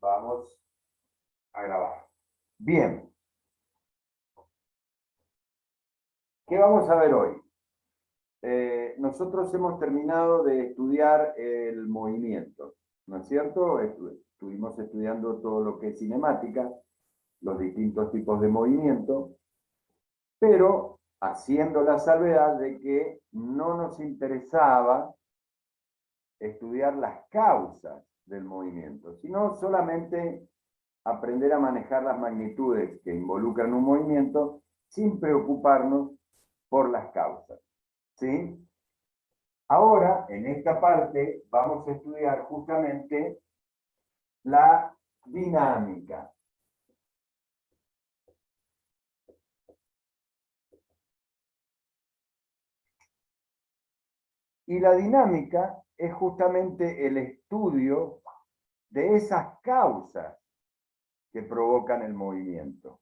Vamos a grabar. Bien. ¿Qué vamos a ver hoy? Nosotros hemos terminado de estudiar el movimiento, ¿no es cierto? Estuvimos estudiando todo lo que es cinemática, los distintos tipos de movimiento, pero haciendo la salvedad de que no nos interesaba estudiar las causas del movimiento, sino solamente aprender a manejar las magnitudes que involucran un movimiento sin preocuparnos por las causas. ¿Sí? Ahora, en esta parte, vamos a estudiar justamente la dinámica. Y la dinámica es justamente el estudio de esas causas que provocan el movimiento.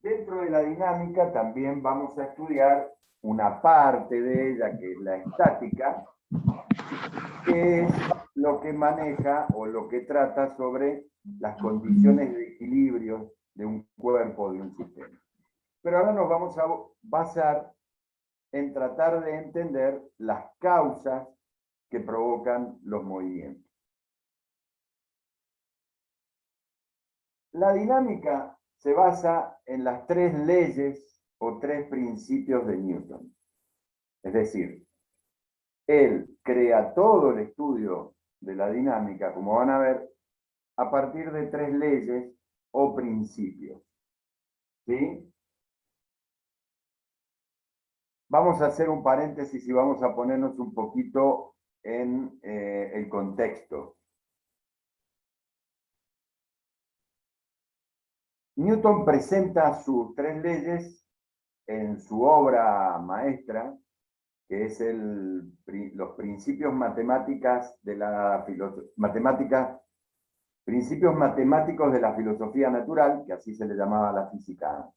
Dentro de la dinámica también vamos a estudiar una parte de ella, que es la estática, que es lo que maneja o lo que trata sobre las condiciones de equilibrio de un cuerpo, de un sistema. Pero ahora nos vamos a basar en tratar de entender las causas que provocan los movimientos. La dinámica se basa en las tres leyes o tres principios de Newton. Es decir, él crea todo el estudio de la dinámica, como van a ver, a partir de tres leyes o principios. ¿Sí? Vamos a hacer un paréntesis y vamos a ponernos un poquito en el contexto. Newton presenta sus tres leyes en su obra maestra, que es los principios matemáticas de la principios matemáticos de la filosofía natural, que así se le llamaba a la física.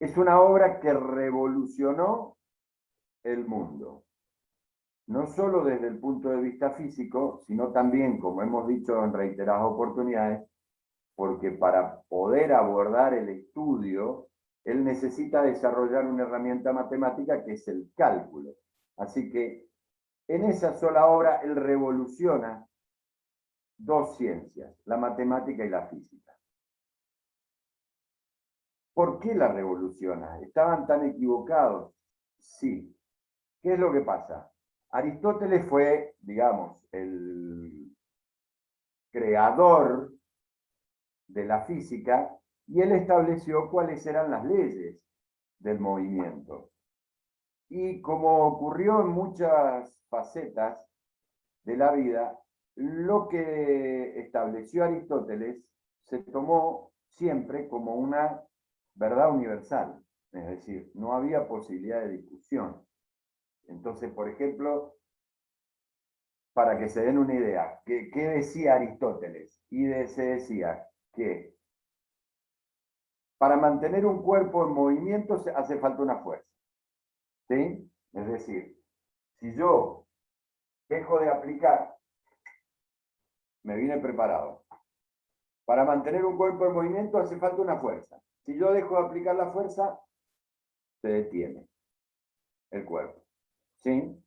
Es una obra que revolucionó el mundo, no solo desde el punto de vista físico, sino también, como hemos dicho en reiteradas oportunidades, porque para poder abordar el estudio, él necesita desarrollar una herramienta matemática que es el cálculo. Así que en esa sola obra él revoluciona dos ciencias, la matemática y la física. ¿Por qué la revoluciona? ¿Estaban tan equivocados? Sí. ¿Qué es lo que pasa? Aristóteles fue, digamos, el creador de la física y él estableció cuáles eran las leyes del movimiento. Y como ocurrió en muchas facetas de la vida, lo que estableció Aristóteles se tomó siempre como una verdad universal, es decir, no había posibilidad de discusión. Entonces, por ejemplo, para que se den una idea, ¿qué decía Aristóteles? Se decía que para mantener un cuerpo en movimiento hace falta una fuerza. ¿Sí? Es decir, si yo dejo de aplicar, me viene preparado. Para mantener un cuerpo en movimiento hace falta una fuerza. Si yo dejo de aplicar la fuerza, se detiene el cuerpo. ¿Sí?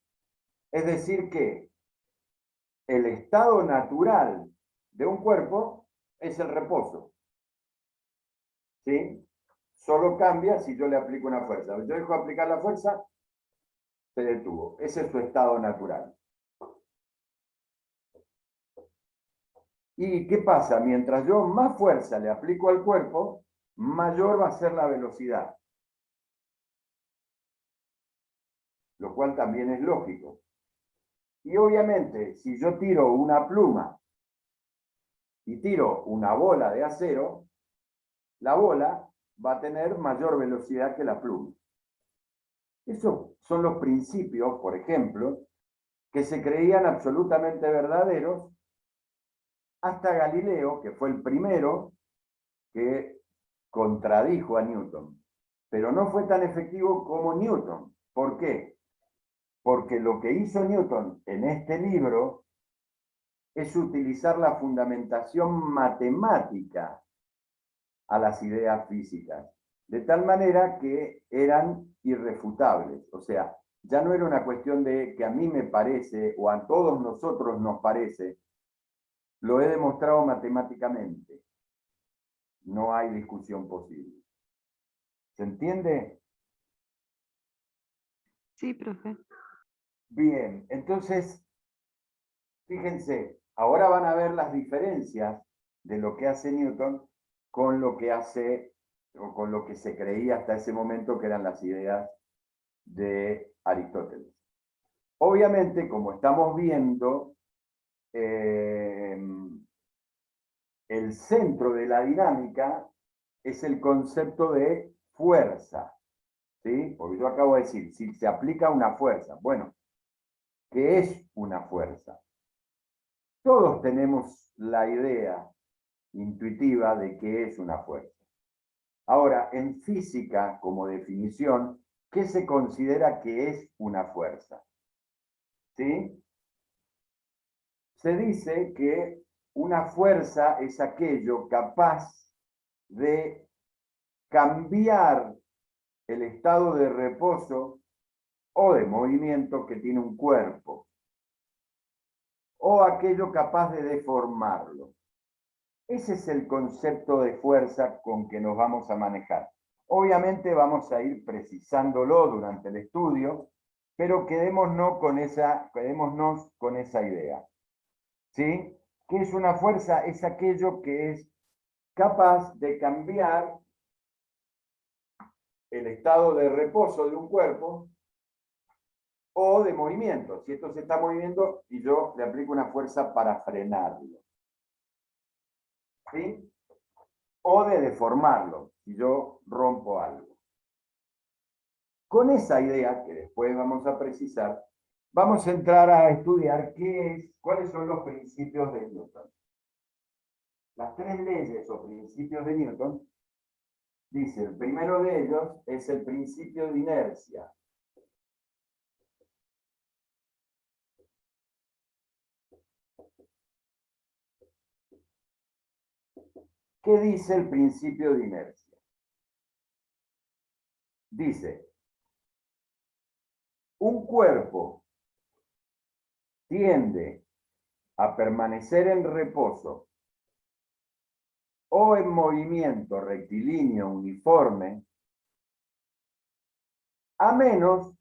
Es decir que el estado natural de un cuerpo es el reposo. ¿Sí? Solo cambia si yo le aplico una fuerza. Yo dejo de aplicar la fuerza, se detuvo. Ese es su estado natural. ¿Y qué pasa? Mientras yo más fuerza le aplico al cuerpo, mayor va a ser la velocidad. Lo cual también es lógico. Y obviamente, si yo tiro una pluma y tiro una bola de acero, la bola va a tener mayor velocidad que la pluma. Esos son los principios, por ejemplo, que se creían absolutamente verdaderos hasta Galileo, que fue el primero que contradijo a Newton. Pero no fue tan efectivo como Newton. ¿Por qué? Porque lo que hizo Newton en este libro es utilizar la fundamentación matemática a las ideas físicas, de tal manera que eran irrefutables. O sea, ya no era una cuestión de que a mí me parece o a todos nosotros nos parece, lo he demostrado matemáticamente. No hay discusión posible. ¿Se entiende? Sí, profe. Bien, entonces, fíjense, ahora van a ver las diferencias de lo que hace Newton con lo que hace, o con lo que se creía hasta ese momento que eran las ideas de Aristóteles. Obviamente, como estamos viendo, el centro de la dinámica es el concepto de fuerza, ¿sí? Porque yo acabo de decir, si se aplica una fuerza. Bueno, ¿qué es una fuerza? Todos tenemos la idea intuitiva de qué es una fuerza. Ahora, en física, como definición, ¿qué se considera que es una fuerza? ¿Sí? Se dice que una fuerza es aquello capaz de cambiar el estado de reposo o de movimiento que tiene un cuerpo, o aquello capaz de deformarlo. Ese es el concepto de fuerza con que nos vamos a manejar. Obviamente vamos a ir precisándolo durante el estudio, pero quedémonos con esa idea. ¿Sí? ¿Qué es una fuerza? Es aquello que es capaz de cambiar el estado de reposo de un cuerpo o de movimiento. Si esto se está moviendo y yo le aplico una fuerza para frenarlo. ¿Sí? O de deformarlo, si yo rompo algo. Con esa idea, que después vamos a precisar, vamos a entrar a estudiar cuáles son los principios de Newton. Las tres leyes o principios de Newton, dice, el primero de ellos es el principio de inercia. ¿Qué dice el principio de inercia? Dice, un cuerpo tiende a permanecer en reposo o en movimiento rectilíneo uniforme, a menos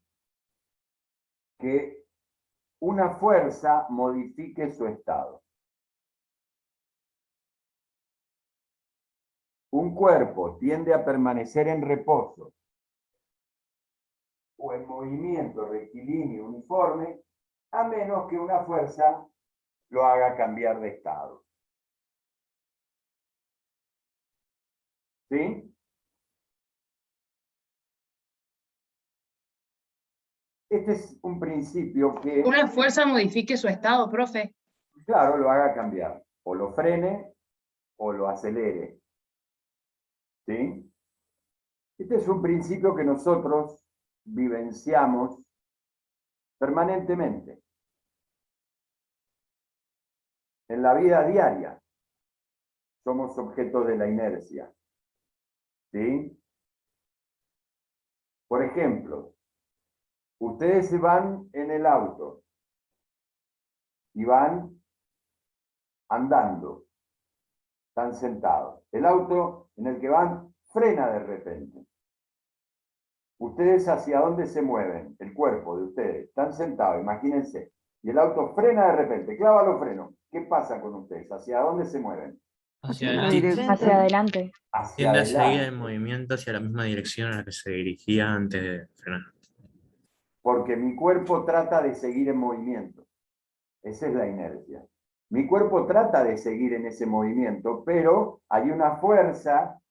que una fuerza modifique su estado. Un cuerpo tiende a permanecer en reposo o en movimiento rectilíneo uniforme, a menos que una fuerza lo haga cambiar de estado. ¿Sí? Este es un principio que, Una fuerza modifique su estado, profe. claro, lo haga cambiar. O lo frene o lo acelere. ¿Sí? Este es un principio que nosotros vivenciamos permanentemente. En la vida diaria somos objetos de la inercia. ¿Sí? Por ejemplo, ustedes se van en el auto y van andando, están sentados. El auto en el que van frena de repente. ¿Ustedes hacia dónde se mueven? El cuerpo de ustedes. Están sentados, imagínense. Y el auto frena de repente, clava los frenos. ¿Qué pasa con ustedes? ¿Hacia dónde se mueven? Hacia La adelante. dirección. Hacia adelante. Hacia Tiende a seguir el adelante. movimiento hacia la misma dirección a la que se dirigía antes de frenar. Porque mi cuerpo trata de seguir en movimiento. Esa es la inercia. Mi cuerpo trata de seguir en ese movimiento, pero hay una fuerza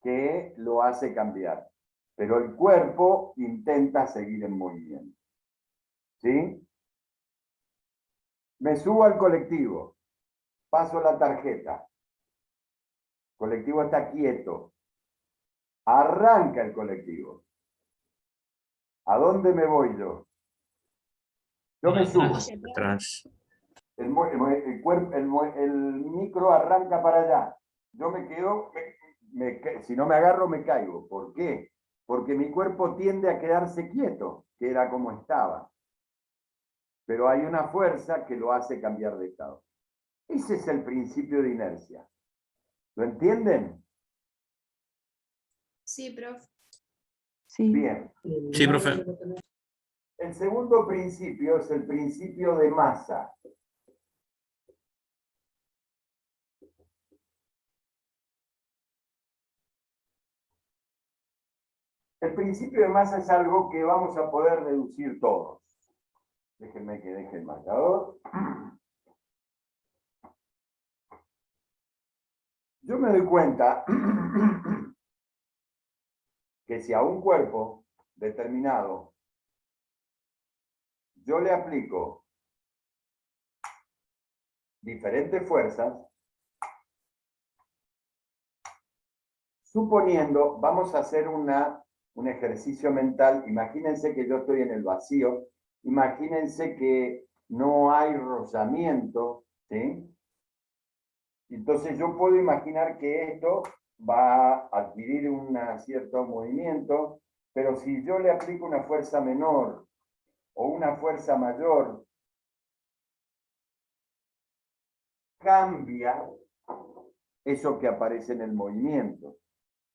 que lo hace cambiar. Pero el cuerpo intenta seguir en movimiento. ¿Sí? Me subo al colectivo, paso la tarjeta. El colectivo está quieto. Arranca el colectivo. ¿A dónde me voy yo? Yo me subo. Atrás. el micro arranca para allá. Yo me quedo, si no me agarro me caigo. ¿Por qué? Porque mi cuerpo tiende a quedarse quieto, que era como estaba. Pero hay una fuerza que lo hace cambiar de estado. Ese es el principio de inercia. ¿Lo entienden? Sí, profe. Sí. Bien. Sí, profe. El segundo principio es el principio de masa. El principio de masa es algo que vamos a poder deducir todos. Déjenme que deje el marcador. Yo me doy cuenta que si a un cuerpo determinado yo le aplico diferentes fuerzas, suponiendo, vamos a hacer un ejercicio mental, imagínense que yo estoy en el vacío, imagínense que no hay rozamiento, ¿sí? Entonces yo puedo imaginar que esto va a adquirir un cierto movimiento, pero si yo le aplico una fuerza menor o una fuerza mayor, cambia eso que aparece en el movimiento.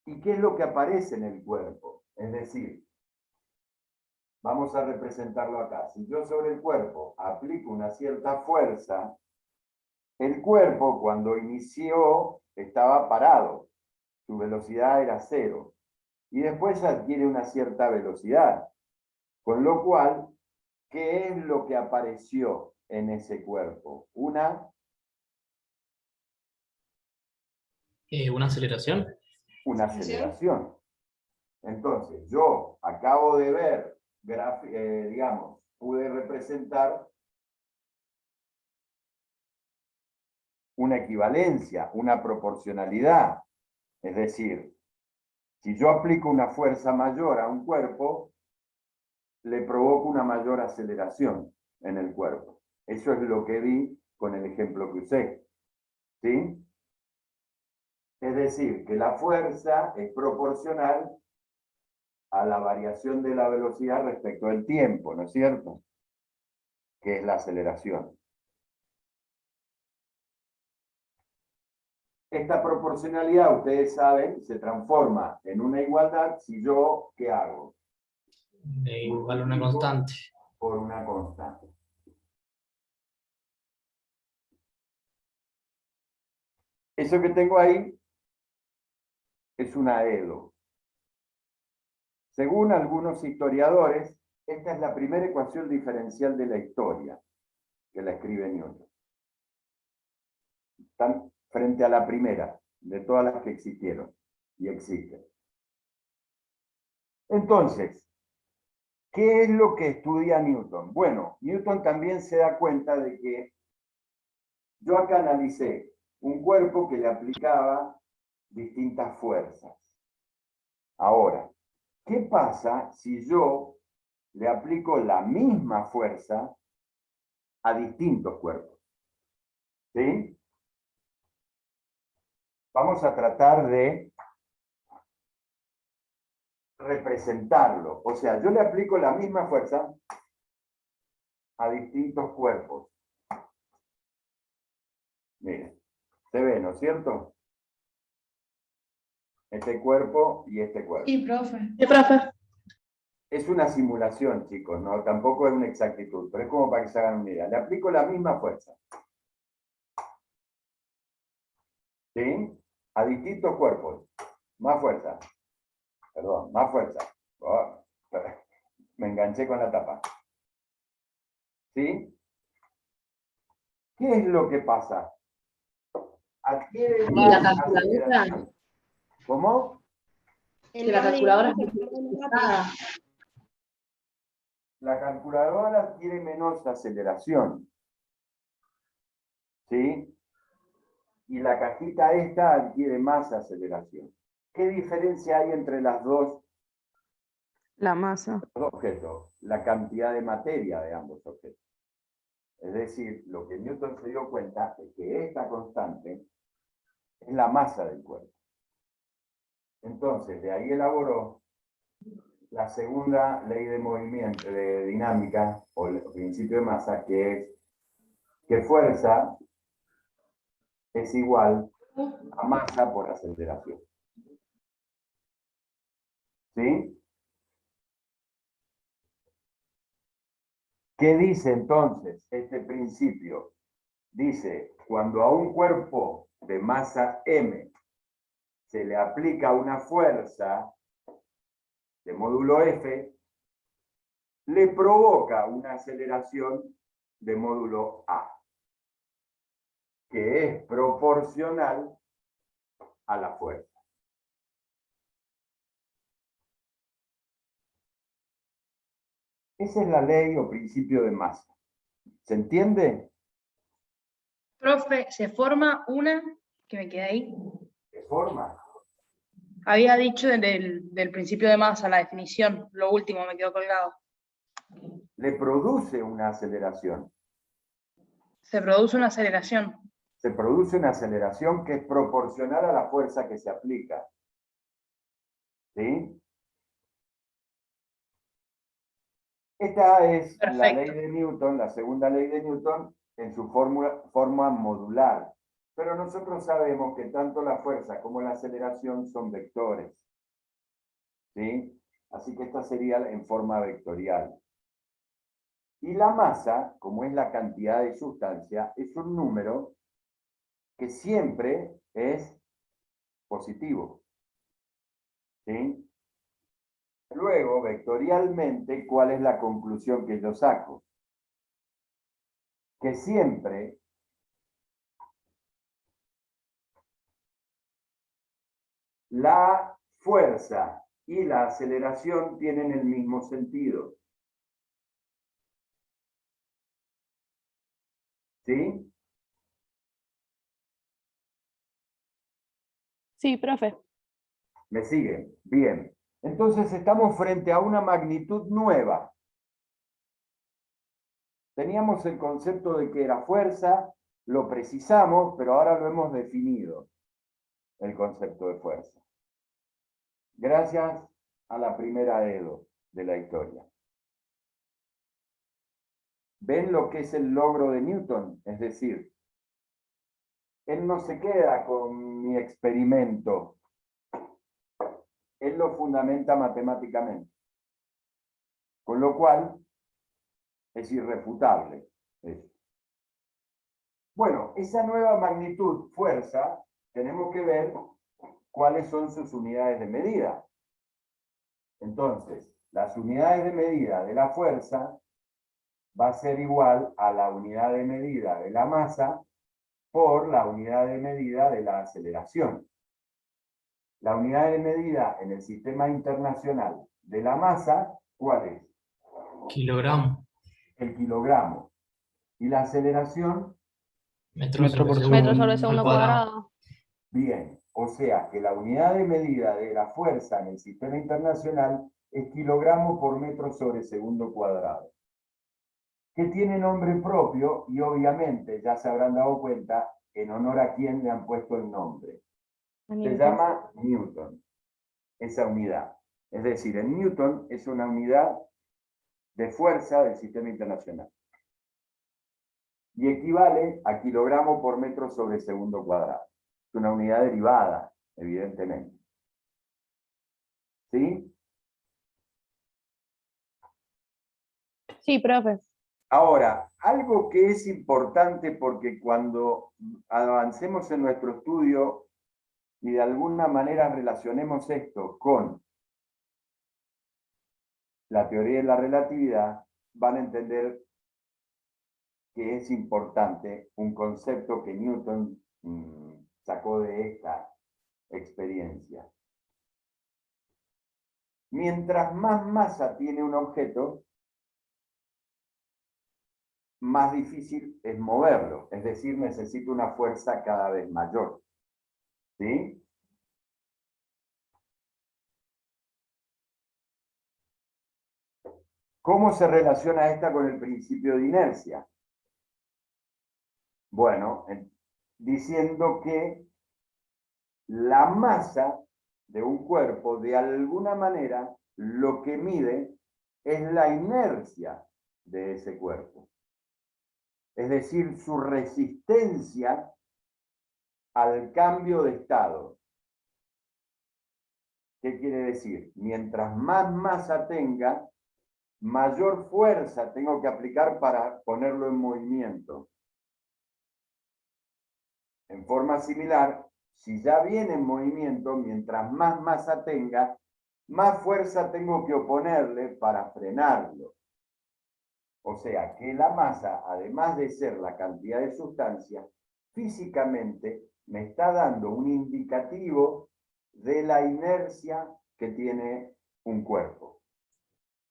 ¿Y qué es lo que aparece en el cuerpo? Es decir, vamos a representarlo acá. Si yo sobre el cuerpo aplico una cierta fuerza, el cuerpo cuando inició estaba parado, su velocidad era 0, y después adquiere una cierta velocidad. Con lo cual, ¿qué es lo que apareció en ese cuerpo? ¿Una aceleración? Una aceleración. Entonces, yo acabo de ver, digamos, pude representar una equivalencia, una proporcionalidad. Es decir, si yo aplico una fuerza mayor a un cuerpo, le provoco una mayor aceleración en el cuerpo. Eso es lo que vi con el ejemplo que usé. ¿Sí? Es decir, que la fuerza es proporcional a la variación de la velocidad respecto del tiempo, ¿no es cierto? Que es la aceleración. Esta proporcionalidad, ustedes saben, se transforma en una igualdad si yo, ¿qué hago? Igual a una constante. Por una constante. Eso que tengo ahí es una ELO. Según algunos historiadores, esta es la primera ecuación diferencial de la historia que la escribe Newton. Están frente a la primera de todas las que existieron y existen. Entonces, ¿qué es lo que estudia Newton? Bueno, Newton también se da cuenta de que yo acá analicé un cuerpo que le aplicaba distintas fuerzas. Ahora, ¿qué pasa si yo le aplico la misma fuerza a distintos cuerpos? ¿Sí? Vamos a tratar de representarlo. O sea, yo le aplico la misma fuerza a distintos cuerpos. Miren, se ve, ¿no es cierto? Este cuerpo y este cuerpo. Sí, profe. Sí, profe. Es una simulación, chicos, ¿no? Tampoco es una exactitud, pero es como para que se hagan una idea. Le aplico la misma fuerza. ¿Sí? A distintos cuerpos. Más fuerza. Perdón, más fuerza. Oh, me enganché con la tapa. ¿Sí? ¿Qué es lo que pasa? Adquiere ¿Y la más calculadora? aceleración. ¿Cómo? Que la calculadora es muy pesada. La calculadora adquiere menos aceleración. ¿Sí? Y la cajita esta adquiere más aceleración. ¿Qué diferencia hay entre las dos La masa. objetos? La cantidad de materia de ambos objetos. Es decir, lo que Newton se dio cuenta es que esta constante es la masa del cuerpo. Entonces, de ahí elaboró la segunda ley de movimiento, de dinámica, o el principio de masa, que es que fuerza es igual a masa por aceleración. ¿Sí? ¿Qué dice entonces este principio? Dice, cuando a un cuerpo de masa m se le aplica una fuerza de módulo F, le provoca una aceleración de módulo A, que es proporcional a la fuerza. Esa es la ley o principio de masa. ¿Se entiende? Profe, se forma una, que me quedé ahí. ¿De forma? Había dicho del principio de masa, la definición, lo último me quedó colgado. Le produce una aceleración. Se produce una aceleración. Se produce una aceleración que es proporcional a la fuerza que se aplica. ¿Sí? Esta es la ley Perfecto. de Newton, la segunda ley de Newton, en su forma modular. Pero nosotros sabemos que tanto la fuerza como la aceleración son vectores. ¿Sí? Así que esta sería en forma vectorial. Y la masa, como es la cantidad de sustancia, es un número que siempre es positivo. ¿Sí? Luego, vectorialmente, ¿cuál es la conclusión que yo saco? Que siempre la fuerza y la aceleración tienen el mismo sentido. ¿Sí? Sí, profe. ¿Me siguen? Bien. Entonces estamos frente a una magnitud nueva. Teníamos el concepto de que era fuerza, lo precisamos, pero ahora lo hemos definido, el concepto de fuerza. Gracias a la primera Edo de la historia. ¿Ven lo que es el logro de Newton? Es decir, él no se queda con mi experimento, él lo fundamenta matemáticamente. Con lo cual, es irrefutable eso. Bueno, esa nueva magnitud, fuerza, tenemos que ver cuáles son sus unidades de medida. Entonces, las unidades de medida de la fuerza va a ser igual a la unidad de medida de la masa por la unidad de medida de la aceleración. La unidad de medida en el sistema internacional de la masa, ¿cuál es? Kilogramo. El kilogramo. Y la aceleración, Metros Metro por sobre Metros segundo sobre al segundo cuadrado. cuadrado. bien. O sea que la unidad de medida de la fuerza en el sistema internacional es kilogramo por metro sobre segundo cuadrado. Que tiene nombre propio y obviamente ya se habrán dado cuenta en honor a quién le han puesto el nombre. Se Newton. llama Newton, esa unidad. Es decir, en Newton es una unidad de fuerza del sistema internacional. Y equivale a kilogramo por metro sobre segundo cuadrado. Es una unidad derivada, evidentemente. ¿Sí? Sí, profe. Ahora, algo que es importante porque cuando avancemos en nuestro estudio y de alguna manera relacionemos esto con la teoría de la relatividad, van a entender que es importante un concepto que Newton sacó de esta experiencia. Mientras más masa tiene un objeto, más difícil es moverlo, es decir, necesita una fuerza cada vez mayor. ¿Sí? ¿Cómo se relaciona esta con el principio de inercia? Bueno, diciendo que la masa de un cuerpo, de alguna manera, lo que mide es la inercia de ese cuerpo. Es decir, su resistencia al cambio de estado. ¿Qué quiere decir? Mientras más masa tenga, mayor fuerza tengo que aplicar para ponerlo en movimiento. En forma similar, si ya viene en movimiento, mientras más masa tenga, más fuerza tengo que oponerle para frenarlo. O sea, que la masa, además de ser la cantidad de sustancia, físicamente me está dando un indicativo de la inercia que tiene un cuerpo.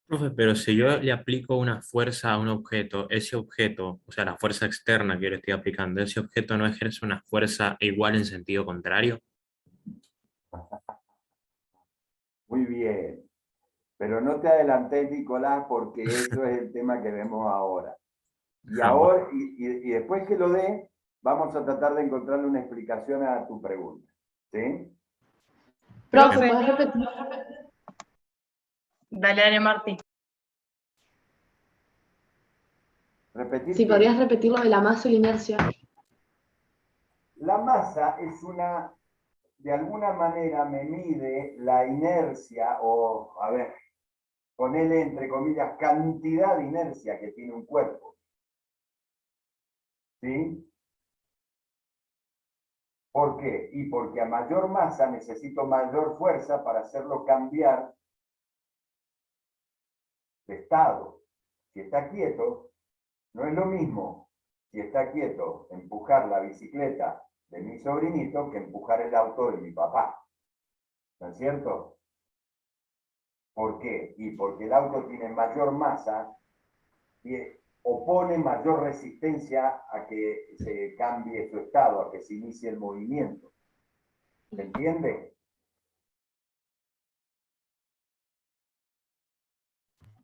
Profe, pero si yo le aplico una fuerza a un objeto, ese objeto, o sea, la fuerza externa que yo le estoy aplicando, ese objeto no ejerce una fuerza igual en sentido contrario. Muy bien. Pero no te adelantes, Nicolás, porque eso es el tema que vemos ahora. Y Ah, bueno. ahora, y después que lo dé, vamos a tratar de encontrarle una explicación a tu pregunta. ¿Sí? Profe, Profe, ¿puedes repetir? dale, Marti. Repetir Si que podrías repetir lo de la masa y la inercia. la masa es una, de alguna manera me mide la inercia, o, a ver, ponele entre comillas, cantidad de inercia que tiene un cuerpo. ¿Sí? ¿Por qué? Y porque a mayor masa necesito mayor fuerza para hacerlo cambiar de estado. Si está quieto, no es lo mismo, si está quieto, empujar la bicicleta de mi sobrinito que empujar el auto de mi papá. ¿No es cierto? ¿Por qué? Y porque el auto tiene mayor masa y opone mayor resistencia a que se cambie su estado, a que se inicie el movimiento. ¿Se entiende?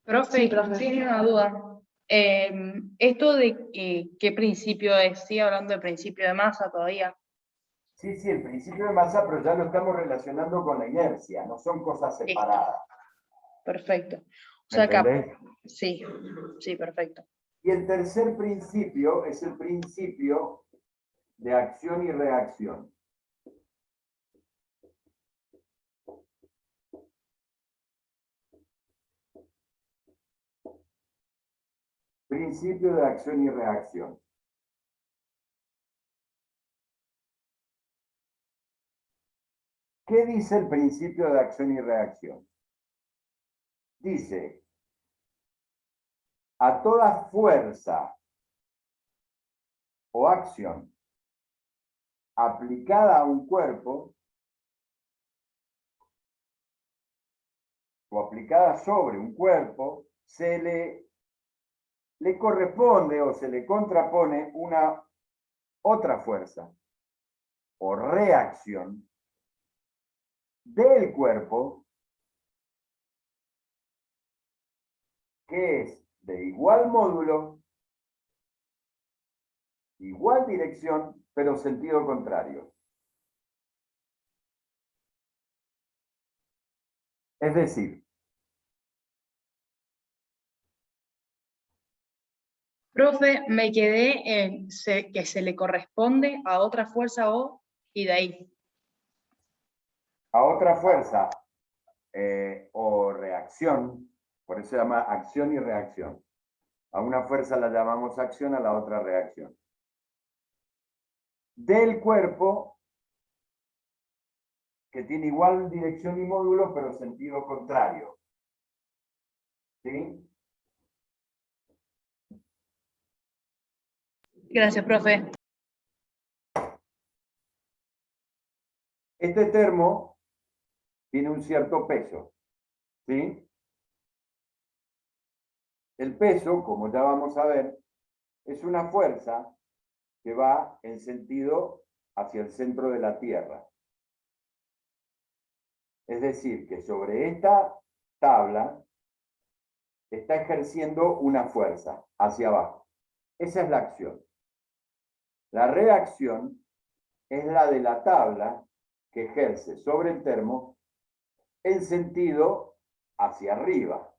Profe, Sí, profe. tiene una duda. Esto de qué principio es, sigue hablando de principio de masa todavía. Sí, sí, el principio de masa, pero ya lo estamos relacionando con la inercia, no son cosas Listo. separadas. Perfecto. O ¿Me sea, acá, entendés? sí, sí, perfecto. Y el tercer principio es el principio de acción y reacción. Principio de acción y reacción. ¿Qué dice el principio de acción y reacción? Dice, a toda fuerza o acción aplicada a un cuerpo o aplicada sobre un cuerpo, se le corresponde o se le contrapone una otra fuerza o reacción del cuerpo que es de igual módulo, igual dirección, pero sentido contrario. Es decir, Profe, me quedé en que se le corresponde a otra fuerza o y de ahí. a otra fuerza o reacción, por eso se llama acción y reacción. A una fuerza la llamamos acción, a la otra reacción. Del cuerpo, que tiene igual dirección y módulo, pero sentido contrario. ¿Sí? Gracias, profe. Este termo tiene un cierto peso. ¿Sí? El peso, como ya vamos a ver, es una fuerza que va en sentido hacia el centro de la Tierra. Es decir, que sobre esta tabla está ejerciendo una fuerza hacia abajo. Esa es la acción. La reacción es la de la tabla que ejerce sobre el termo en sentido hacia arriba,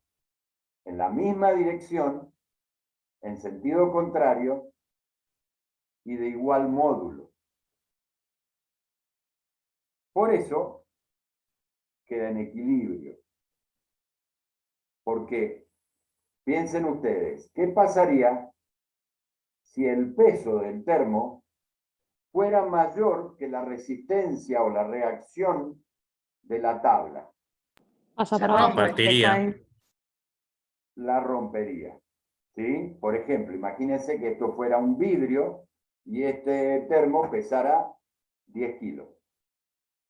en la misma dirección, en sentido contrario y de igual módulo. Por eso queda en equilibrio. Porque piensen ustedes, ¿qué pasaría si el peso del termo fuera mayor que la resistencia o la reacción de la tabla? Pasa Se para rompe. abajo. Partiría. La rompería. ¿Sí? Por ejemplo, imagínense que esto fuera un vidrio y este termo pesara 10 kilos.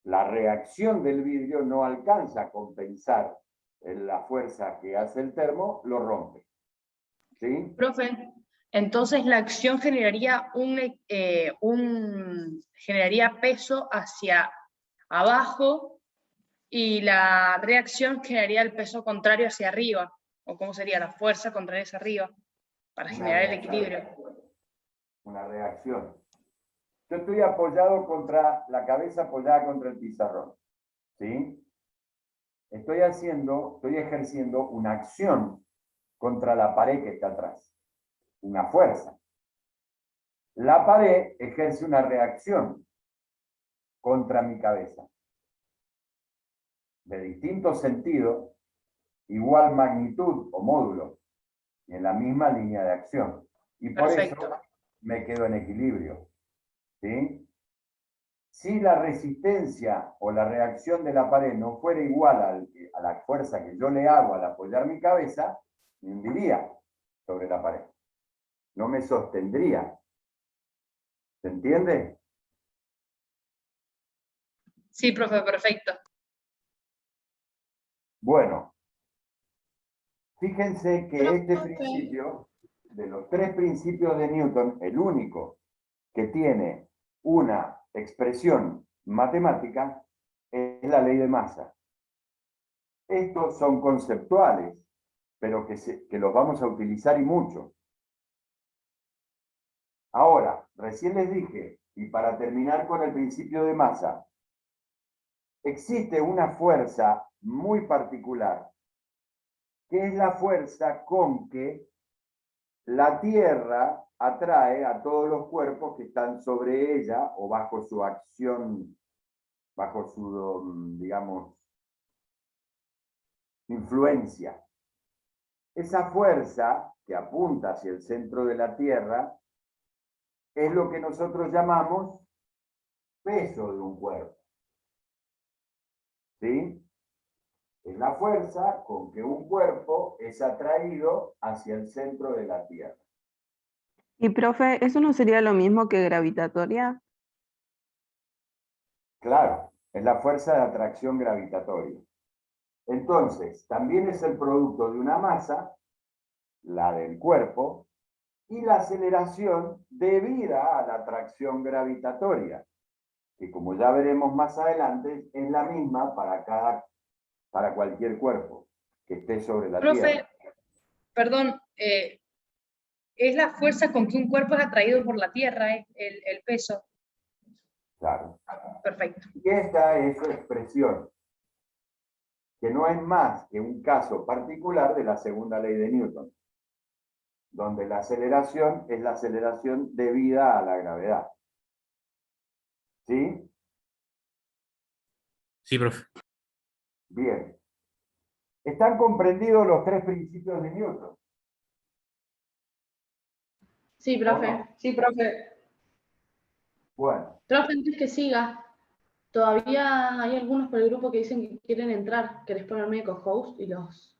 La reacción del vidrio no alcanza a compensar la fuerza que hace el termo, lo rompe. ¿Sí? Profe, entonces la acción generaría generaría peso hacia abajo y la reacción generaría el peso contrario hacia arriba. ¿O cómo sería? La fuerza contraria hacia arriba para Una generar el reacción. equilibrio. Una reacción. Yo estoy apoyado contra la cabeza apoyada contra el pizarrón. ¿Sí? Estoy ejerciendo una acción contra la pared que está atrás. Una fuerza. La pared ejerce una reacción contra mi cabeza. De distinto sentido, igual magnitud o módulo, y en la misma línea de acción. Y por Perfecto. eso me quedo en equilibrio. ¿Sí? Si la resistencia o la reacción de la pared no fuera igual a la fuerza que yo le hago al apoyar mi cabeza, me hundiría sobre la pared. No me sostendría. ¿Se entiende? Sí, profe, perfecto. Bueno, fíjense que este Profe. principio, de los tres principios de Newton, el único que tiene una expresión matemática es la ley de masa. Estos son conceptuales, pero que los vamos a utilizar y mucho. Ahora, recién les dije, y para terminar con el principio de masa, existe una fuerza muy particular, que es la fuerza con que la Tierra atrae a todos los cuerpos que están sobre ella o bajo su acción, bajo su, digamos, influencia. Esa fuerza que apunta hacia el centro de la Tierra es lo que nosotros llamamos peso de un cuerpo. ¿Sí? Es la fuerza con que un cuerpo es atraído hacia el centro de la Tierra. Y profe, ¿eso no sería lo mismo que gravitatoria? Claro, es la fuerza de atracción gravitatoria. Entonces, también es el producto de una masa, la del cuerpo, y la aceleración debida a la atracción gravitatoria, que como ya veremos más adelante, es la misma para cualquier cuerpo que esté sobre la Profe, Tierra. perdón, es la fuerza con que un cuerpo es atraído por la Tierra, el peso. Claro. Perfecto. Y esta es su expresión, que no es más que un caso particular de la segunda ley de Newton, donde la aceleración es la aceleración debida a la gravedad. ¿Sí? Sí, profe. Bien. ¿Están comprendidos los tres principios de Newton? Sí, ¿O profe. no? Sí, profe. Bueno, Profe, antes que siga, todavía hay algunos por el grupo que dicen que quieren entrar. ¿Querés ponerme de co-host y los...?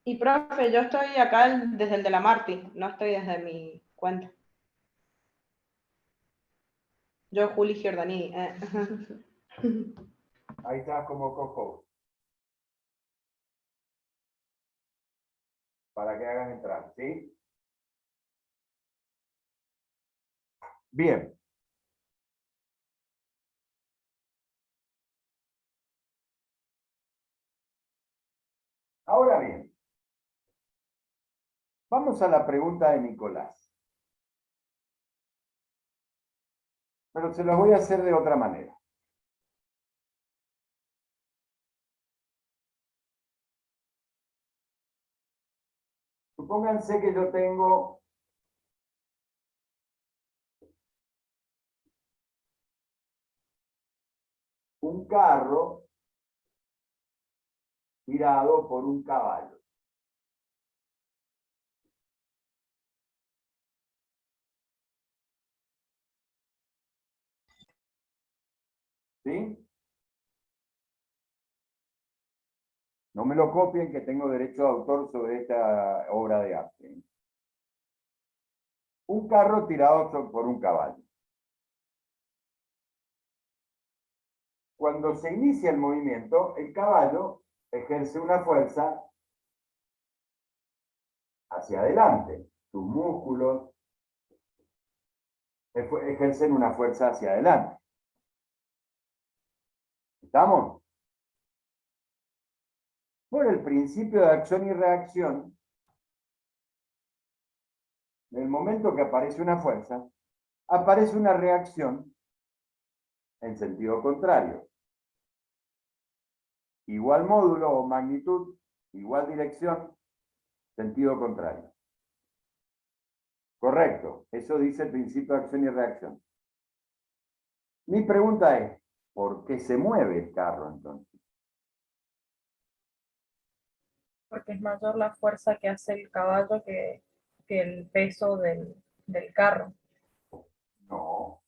Y profe, yo estoy acá desde el de la Marti, no estoy desde mi cuenta. Yo, Juli Giordani. ahí está como co-host. Para que hagan entrar, ¿sí? Bien. Ahora bien, vamos a la pregunta de Nicolás. pero se los voy a hacer de otra manera. Supónganse que yo tengo un carro tirado por un caballo. ¿Sí? No me lo copien, que tengo derecho de autor sobre esta obra de arte. Un carro tirado por un caballo. Cuando se inicia el movimiento, el caballo ejerce una fuerza hacia adelante. Sus músculos ejercen una fuerza hacia adelante. ¿Estamos? Por el principio de acción y reacción, en el momento que aparece una fuerza, aparece una reacción en sentido contrario. Igual módulo o magnitud, igual dirección, sentido contrario. Correcto, eso dice el principio de acción y reacción. Mi pregunta es, ¿por qué se mueve el carro entonces? Porque es mayor la fuerza que hace el caballo que el peso del carro. No.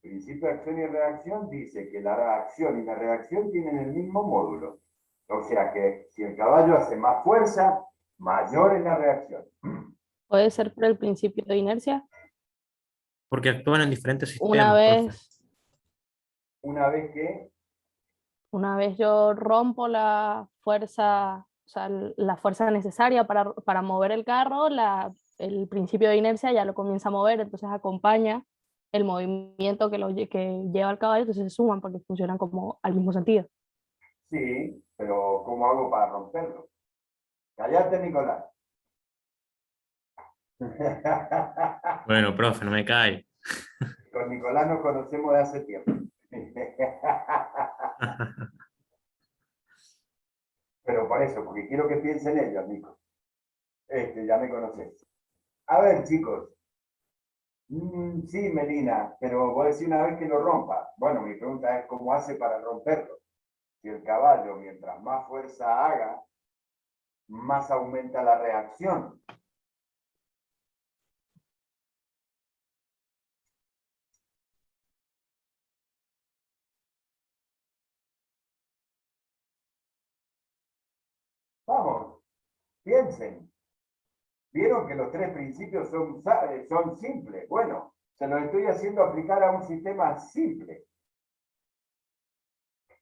El principio de acción y reacción dice que la acción y la reacción tienen el mismo módulo. O sea que si el caballo hace más fuerza, mayor es la reacción. Puede ser por el principio de inercia. Porque actúan en diferentes Una sistemas, profe. Una vez yo rompo la fuerza, o sea, la fuerza necesaria para mover el carro, el principio de inercia ya lo comienza a mover, entonces acompaña el movimiento que lleva el caballo, entonces se suman porque funcionan como al mismo sentido. Sí, pero ¿cómo hago para romperlo? Cállate, Nicolás. Bueno, profe, no me cae. Con Nicolás nos conocemos de hace tiempo. Pero por eso, porque quiero que piensen ellos, Nico. Ya me conocés. A ver, chicos. Sí, Melina, pero vos decís una vez que lo rompa. Bueno, mi pregunta es, ¿cómo hace para romperlo? Si el caballo, mientras más fuerza haga, más aumenta la reacción. Vamos, piensen. Vieron que los tres principios son simples. Bueno, se los estoy haciendo aplicar a un sistema simple.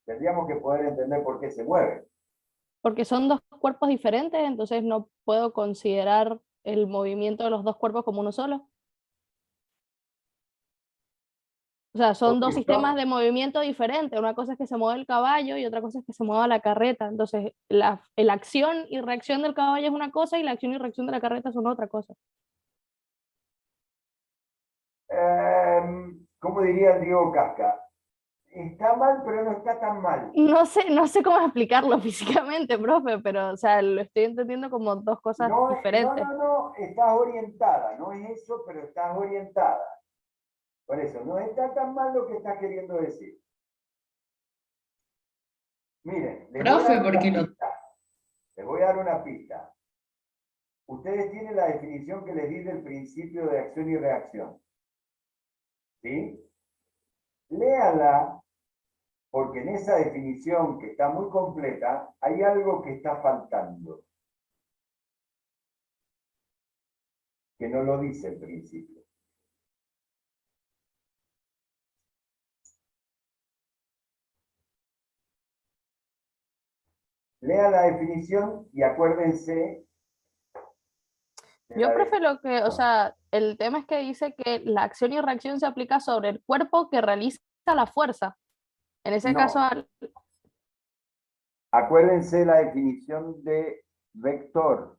Tendríamos que poder entender por qué se mueve. Porque son dos cuerpos diferentes, entonces no puedo considerar el movimiento de los dos cuerpos como uno solo. O sea, son dos sistemas de movimiento diferentes. Una cosa es que se mueve el caballo y otra cosa es que se mueva la carreta. Entonces, la acción y reacción del caballo es una cosa y la acción y reacción de la carreta son otra cosa. ¿Cómo diría el Diego Casca? Está mal, pero no está tan mal. No sé cómo explicarlo físicamente, profe, pero o sea, lo estoy entendiendo como dos cosas diferentes. No, estás orientada. No es eso, pero estás orientada. Por eso, no está tan mal lo que estás queriendo decir. Miren, les voy a dar una pista. Ustedes tienen la definición que les di del principio de acción y reacción. ¿Sí? Léala, porque en esa definición, que está muy completa, hay algo que está faltando. Que no lo dice el principio. Lea la definición y acuérdense. Yo, profe, o sea, el tema es que dice que la acción y reacción se aplica sobre el cuerpo que realiza la fuerza. En ese caso... Acuérdense la definición de vector.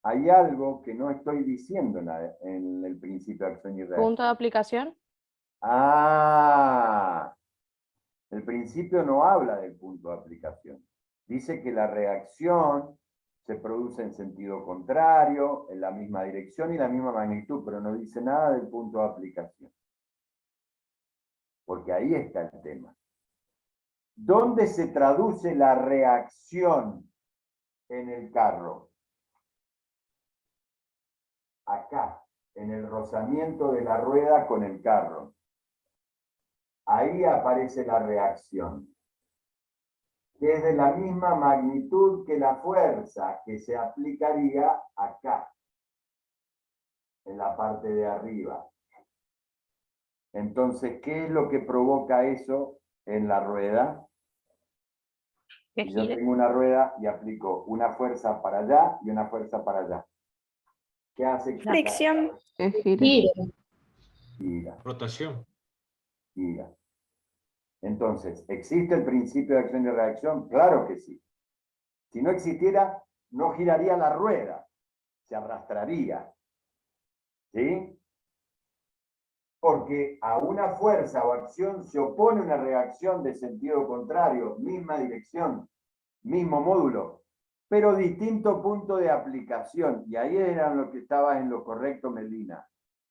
hay algo que no estoy diciendo en el principio de acción y reacción. Punto de aplicación. Ah, el principio no habla del punto de aplicación. Dice que la reacción se produce en sentido contrario, en la misma dirección y la misma magnitud, pero no dice nada del punto de aplicación. Porque ahí está el tema. ¿Dónde se traduce la reacción en el carro? Acá, en el rozamiento de la rueda con el carro. Ahí aparece la reacción, que es de la misma magnitud que la fuerza que se aplicaría acá, en la parte de arriba. Entonces, ¿qué es lo que provoca eso en la rueda? Que Si yo gire. tengo una rueda y aplico una fuerza para allá y una fuerza para allá. ¿Qué hace? Fricción. Que gire. Gire. Gira, Rotación. gira. Entonces, ¿existe el principio de acción y reacción? Claro que sí. Si no existiera, no giraría la rueda, se arrastraría. ¿Sí? Porque a una fuerza o acción se opone una reacción de sentido contrario, misma dirección, mismo módulo, pero distinto punto de aplicación. Y ahí era lo que estaba en lo correcto, Melina.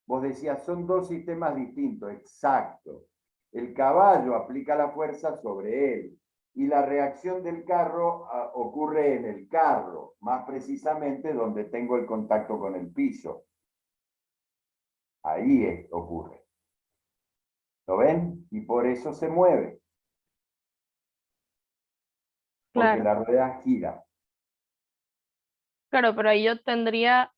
Vos decías, son dos sistemas distintos, exacto. El caballo aplica la fuerza sobre él y la reacción del carro ocurre en el carro, más precisamente donde tengo el contacto con el piso. Ahí ocurre. ¿Lo ven? Y por eso se mueve. Porque Claro. la rueda gira. Claro, pero ahí yo tendría.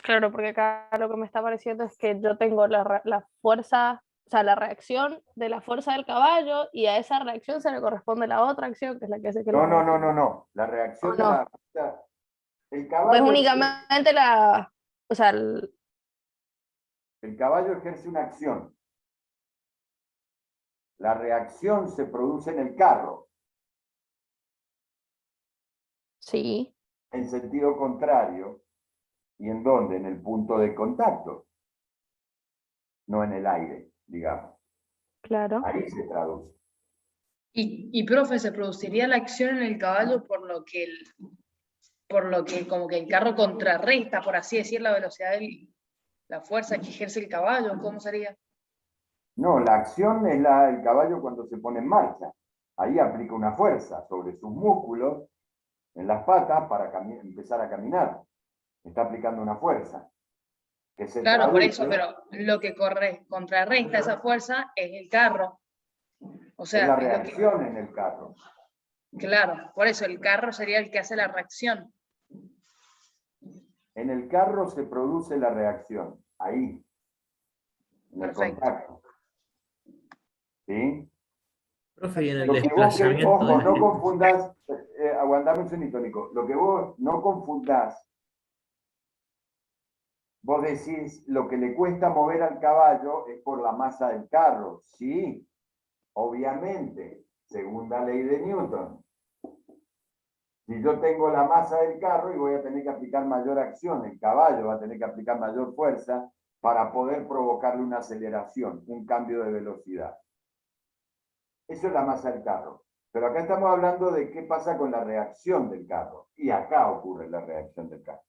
Claro, porque acá lo que me está pareciendo es que yo tengo la fuerza, o sea, la reacción de la fuerza del caballo y a esa reacción se le corresponde la otra acción, que es la que hace que No, la no, rueda no, gire. no, no. La ¿O reacción de no? la fuerza. El Pues caballo, únicamente o sea, el caballo ejerce una acción. La reacción se produce en el carro, sí, en sentido contrario. ¿Y en dónde? En el punto de contacto. No en el aire, digamos. claro. Ahí se traduce. Y profe, ¿se produciría la acción en el caballo por lo que como que el carro contrarresta, por así decir, la velocidad la fuerza que ejerce el caballo? ¿Cómo sería? No, la acción es la del caballo cuando se pone en marcha. Ahí aplica una fuerza sobre sus músculos, en las patas, para empezar a caminar. Está aplicando una fuerza. Que se Claro, por traduce, eso, pero lo que contrarresta esa fuerza es el carro. O es sea, la es lo que, reacción en el carro. claro, por eso el carro sería el que hace la reacción. En el carro se produce la reacción. Ahí. En el Perfecto. contacto. ¿Sí? Profe, y en el Lo que vos desplazamiento ojo, del no confundás, aguantame un segundito, Nico. Lo que vos no confundás, vos decís, lo que le cuesta mover al caballo es por la masa del carro. Sí, obviamente, segunda ley de Newton. Si yo tengo la masa del carro y voy a tener que aplicar mayor acción, el caballo va a tener que aplicar mayor fuerza para poder provocarle una aceleración, un cambio de velocidad. Eso es la masa del carro. Pero acá estamos hablando de qué pasa con la reacción del carro. Y acá ocurre la reacción del carro.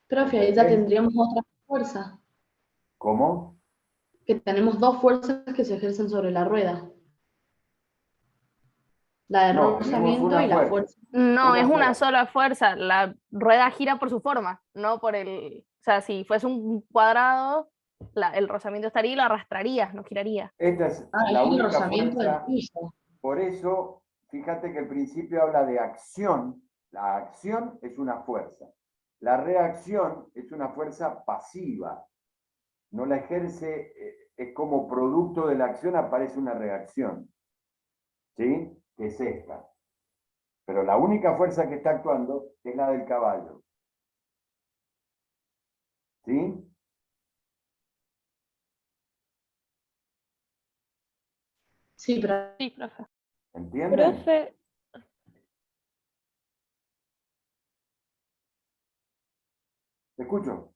Profe, ahí ya tendríamos otra fuerza, ¿Cómo? que tenemos dos fuerzas que se ejercen sobre la rueda. La de No, tenemos rozamiento una y la fuerza. fuerza. No, Una es una sola. sola fuerza. La rueda gira por su forma, no por el. O sea, si fuese un cuadrado, el rozamiento estaría y lo arrastraría, no giraría. Esta es Ah, la es el única rozamiento del fuerza. piso. Por eso, fíjate que el principio habla de acción. La acción es una fuerza. La reacción es una fuerza pasiva. No la ejerce, es como producto de la acción aparece una reacción. ¿Sí? Que es esta. Pero la única fuerza que está actuando es la del caballo. ¿Sí? Sí, pero Sí, profe. ¿Entienden? Profe, Te escucho.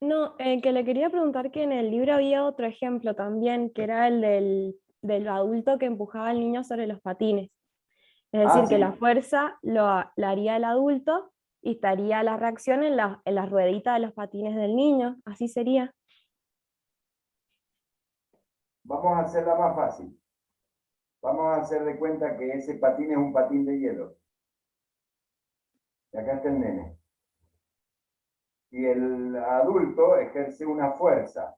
No, que le quería preguntar que en el libro había otro ejemplo también, que era el del adulto que empujaba al niño sobre los patines. Es Ah, decir, que la sí. fuerza la haría el adulto y estaría la reacción en la ruedita de los patines del niño. Así sería. Vamos a hacerla más fácil. Vamos a hacer de cuenta que ese patín es un patín de hielo. Y acá está el nene. Y el adulto ejerce una fuerza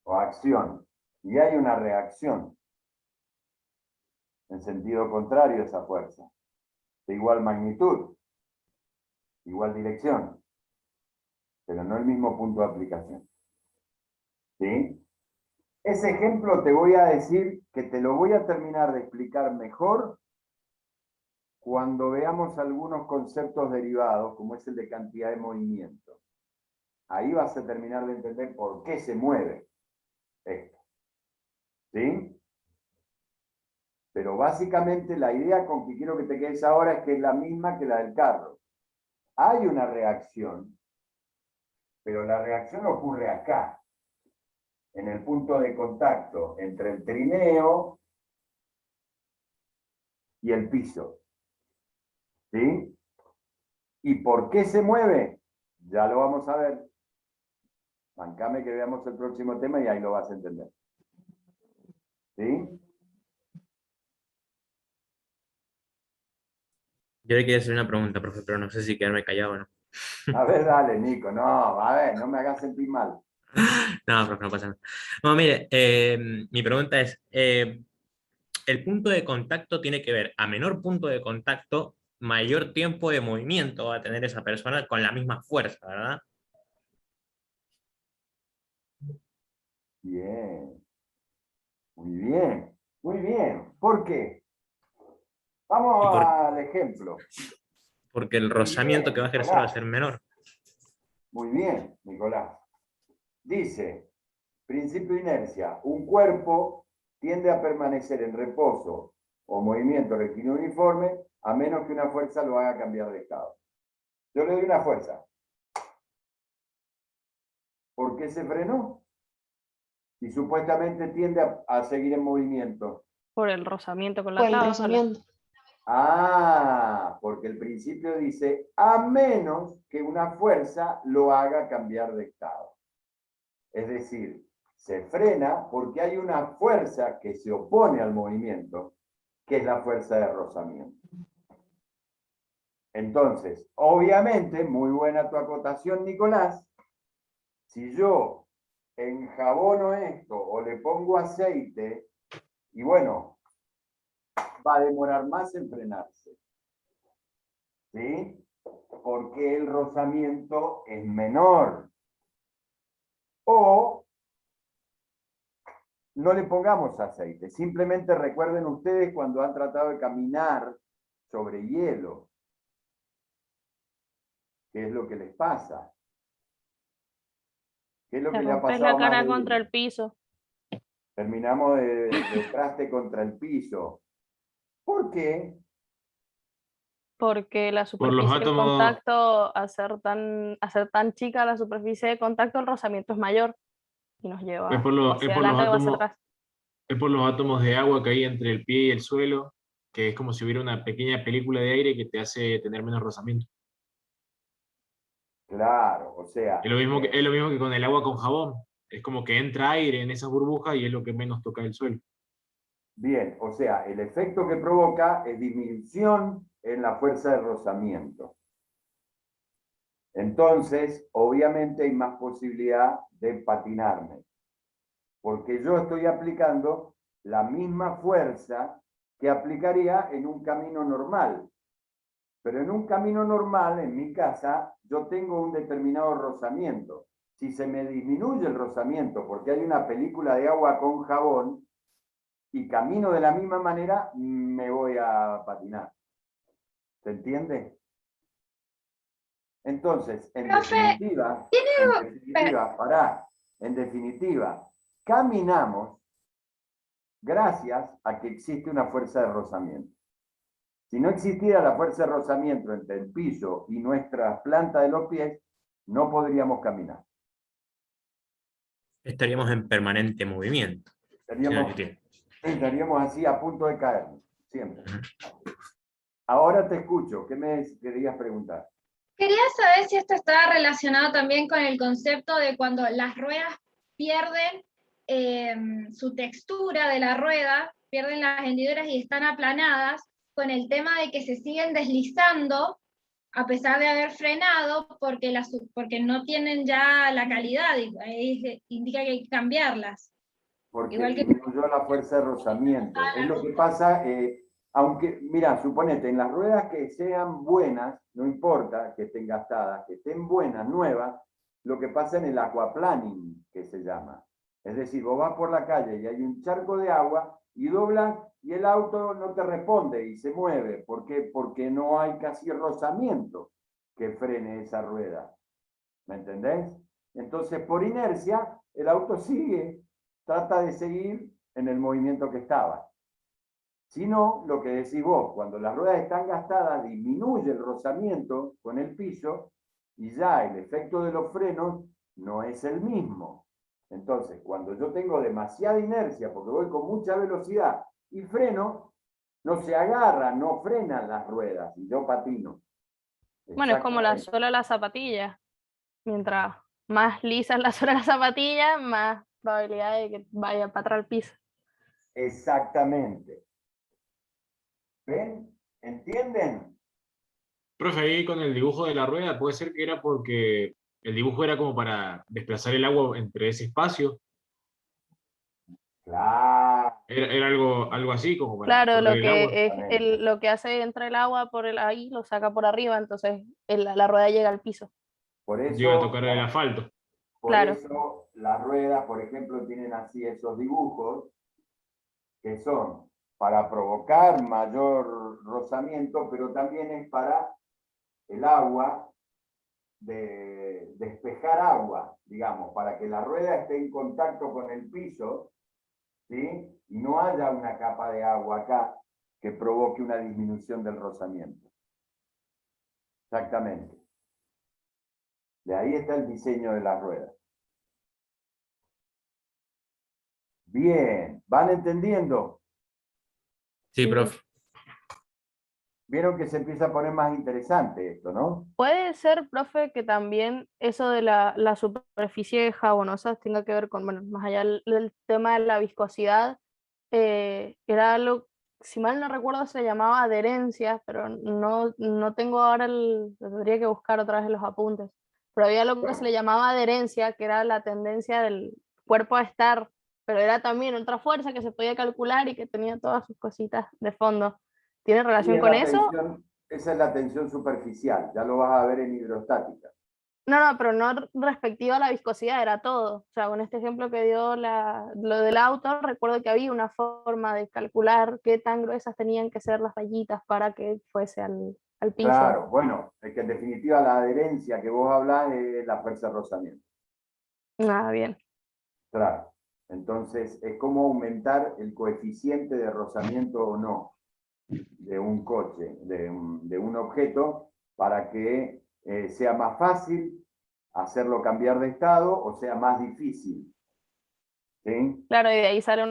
o acción. Y hay una reacción en sentido contrario a esa fuerza. De igual magnitud, igual dirección, pero no el mismo punto de aplicación. ¿Sí? Ese ejemplo te voy a decir que te lo voy a terminar de explicar mejor cuando veamos algunos conceptos derivados, como es el de cantidad de movimiento. Ahí vas a terminar de entender por qué se mueve esto. ¿Sí? Pero básicamente la idea con que quiero que te quedes ahora es que es la misma que la del carro. Hay una reacción, pero la reacción ocurre acá, en el punto de contacto entre el trineo y el piso. ¿Sí? ¿Y por qué se mueve? Ya lo vamos a ver. Bancame que veamos el próximo tema y ahí lo vas a entender. ¿Sí? Yo le quería hacer una pregunta, profe, pero no sé si quedarme callado o no. A ver, dale, Nico. No, a ver, no me hagas sentir mal. No, profe, no pasa nada. No, mire, mi pregunta es, el punto de contacto tiene que ver, a menor punto de contacto, mayor tiempo de movimiento va a tener esa persona con la misma fuerza, ¿verdad? Bien. Muy bien. Muy bien. ¿Por qué? Y Vamos al ejemplo. porque el Muy rozamiento bien, que va a ejercer va a Nicolás. ser menor. Muy bien, Nicolás. Dice, principio de inercia. Un cuerpo tiende a permanecer en reposo o movimiento rectilíneo uniforme a menos que una fuerza lo haga cambiar de estado. Yo le doy una fuerza. ¿Por qué se frenó? Y supuestamente tiende a seguir en movimiento. Por el rozamiento con la Por el tabla. rozamiento. Ah, porque el principio dice, a menos que una fuerza lo haga cambiar de estado. Es decir, se frena porque hay una fuerza que se opone al movimiento, que es la fuerza de rozamiento. Entonces, obviamente, muy buena tu acotación, Nicolás. Si yo enjabono esto o le pongo aceite, y bueno, va a demorar más en frenarse. ¿Sí? Porque el rozamiento es menor. O no le pongamos aceite. Simplemente recuerden ustedes cuando han tratado de caminar sobre hielo. ¿Qué es lo que les pasa? ¿Qué es lo Te que le ha rompes pasado la más cara de contra uno? el piso. Terminamos de traste contra el piso. ¿Por qué? Porque la Por los superficie de átomos, contacto, a ser tan chica la superficie de contacto, el rozamiento es mayor y nos es lleva por o los, es hacia por los adelante o hacia átomos, atrás. es por los átomos de agua que hay entre el pie y el suelo, que es como si hubiera una pequeña película de aire que te hace tener menos rozamiento. Claro, o sea, Es lo mismo que con el agua con jabón. Es como que entra aire en esas burbujas y es lo que menos toca el suelo. bien, o sea, el efecto que provoca es disminución en la fuerza de rozamiento. Entonces, obviamente hay más posibilidad de patinarme, porque yo estoy aplicando la misma fuerza que aplicaría en un camino normal. Pero en un camino normal, en mi casa, yo tengo un determinado rozamiento. Si se me disminuye el rozamiento porque hay una película de agua con jabón y camino de la misma manera, me voy a patinar. ¿Se entiende? Entonces, en definitiva, caminamos gracias a que existe una fuerza de rozamiento. Si no existiera la fuerza de rozamiento entre el piso y nuestra planta de los pies, no podríamos caminar. Estaríamos en permanente movimiento. Estaríamos así a punto de caer, siempre. Ahora te escucho, ¿qué me querías preguntar? Quería saber si esto estaba relacionado también con el concepto de cuando las ruedas pierden su textura de la rueda, pierden las hendiduras y están aplanadas, con el tema de que se siguen deslizando a pesar de haber frenado porque no tienen ya la calidad, y indica que hay que cambiarlas. Porque Igual que... disminuyó la fuerza de rozamiento. Es lo que pasa, aunque, mira, suponete, en las ruedas que sean buenas, no importa que estén gastadas, que estén buenas, nuevas, lo que pasa en el aquaplaning, que se llama. Es decir, vos vas por la calle y hay un charco de agua y doblas y el auto no te responde y se mueve. ¿Por qué? Porque no hay casi rozamiento que frene esa rueda. ¿Me entendés? Entonces, por inercia, el auto sigue, trata de seguir en el movimiento que estaba. Si no, lo que decís vos, cuando las ruedas están gastadas, disminuye el rozamiento con el piso y ya el efecto de los frenos no es el mismo. Entonces, cuando yo tengo demasiada inercia, porque voy con mucha velocidad y freno, no se agarran, no frenan las ruedas y yo patino. Bueno, es como la suela de la zapatilla. Mientras más lisa es la suela de la zapatilla, más probabilidad de que vaya para atrás al piso. Exactamente. ¿Ven? ¿Entienden? Profe, ahí con el dibujo de la rueda, puede ser que era porque el dibujo era como para desplazar el agua entre ese espacio. Claro. Era algo así, como para Claro, correr el agua. lo que hace entra el agua por ahí, lo saca por arriba, entonces la rueda llega al piso. Por eso, llega a tocar el asfalto. Por eso las ruedas, por ejemplo, tienen así esos dibujos que son para provocar mayor rozamiento, pero también es para el agua, de despejar agua, digamos, para que la rueda esté en contacto con el piso, ¿sí? Y no haya una capa de agua acá que provoque una disminución del rozamiento. Exactamente. De ahí está el diseño de las ruedas. Bien, ¿van entendiendo? Sí, profe. Vieron que se empieza a poner más interesante esto, ¿no? Puede ser, profe, que también eso de la superficie jabonosa tenga que ver con, bueno, más allá del tema de la viscosidad, era algo, si mal no recuerdo, se llamaba adherencia, pero no tengo ahora lo tendría que buscar otra vez en los apuntes. Pero había algo que se le llamaba adherencia, que era la tendencia del cuerpo a estar, pero era también otra fuerza que se podía calcular y que tenía todas sus cositas de fondo. ¿Tiene relación con eso? Esa es la tensión superficial, ya lo vas a ver en hidrostática. No, pero no respectivo a la viscosidad, era todo. O sea, con este ejemplo que dio lo del auto, recuerdo que había una forma de calcular qué tan gruesas tenían que ser las rayitas para que fuese al piso. Claro, bueno, es que en definitiva la adherencia que vos hablás es la fuerza de rozamiento. Ah, bien. Claro, entonces es como aumentar el coeficiente de rozamiento o no de un coche, de un objeto, para que sea más fácil hacerlo cambiar de estado o sea más difícil. ¿Sí? Claro, y de ahí sale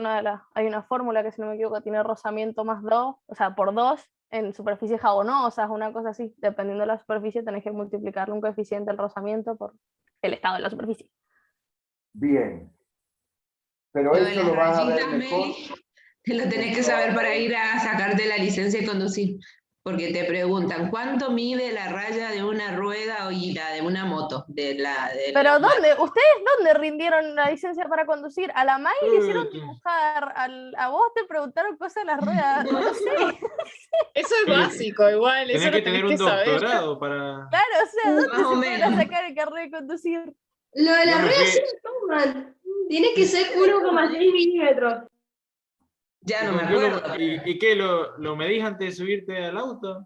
hay una fórmula que, si no me equivoco, tiene rozamiento más 2, o sea, por 2 en superficies jabonosas, una cosa así. Dependiendo de la superficie, tenés que multiplicarle un coeficiente del rozamiento por el estado de la superficie. Bien. Pero eso lo vas a ver mejor. Te lo tenés que saber para ir a sacarte la licencia de conducir, porque te preguntan, ¿cuánto mide la raya de una rueda y la de una moto? Pero ¿ustedes dónde rindieron la licencia para conducir? A la May le hicieron dibujar, a vos te preguntaron cosas de las ruedas, no sé. Eso es básico, igual, eso tenés que tener un doctorado para... Claro, o sea, ¿dónde más se o puede menos sacar el carnet de conducir? Lo de las ruedas sí lo toman. Tiene que ser 1,6 milímetros. Ya no me acuerdo. ¿Y qué, lo medís antes de subirte al auto?